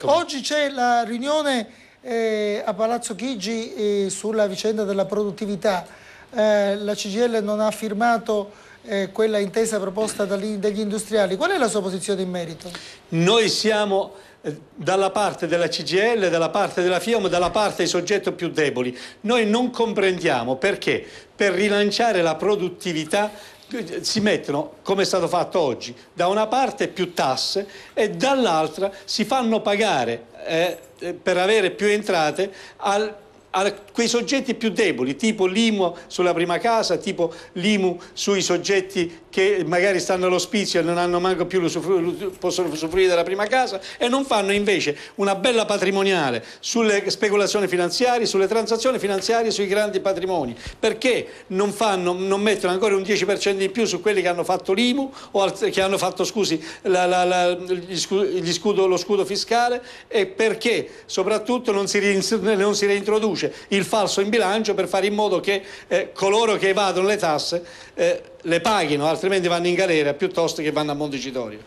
Oggi c'è la riunione a Palazzo Chigi sulla vicenda della produttività. La CGIL non ha firmato quella intesa proposta dagli industriali. Qual è la sua posizione in merito? Noi siamo dalla parte della CGIL, dalla parte della FIOM, dalla parte dei soggetti più deboli. Noi non comprendiamo perché per rilanciare la produttività si mettono, come è stato fatto oggi, da una parte più tasse e dall'altra si fanno pagare per avere più entrate a quei soggetti più deboli, tipo l'IMU sulla prima casa, tipo l'IMU sui soggetti che magari stanno all'ospizio e non hanno manco più possono usufruire della prima casa, e non fanno invece una bella patrimoniale sulle speculazioni finanziarie, sulle transazioni finanziarie, sui grandi patrimoni. Perché non mettono ancora un 10% in più su quelli che hanno fatto l'IMU o che hanno fatto, scusi, lo scudo fiscale, e perché soprattutto non si reintroduce il falso in bilancio per fare in modo che coloro che evadono le tasse le paghino, altrimenti vanno in galera piuttosto che vanno a Montecitorio.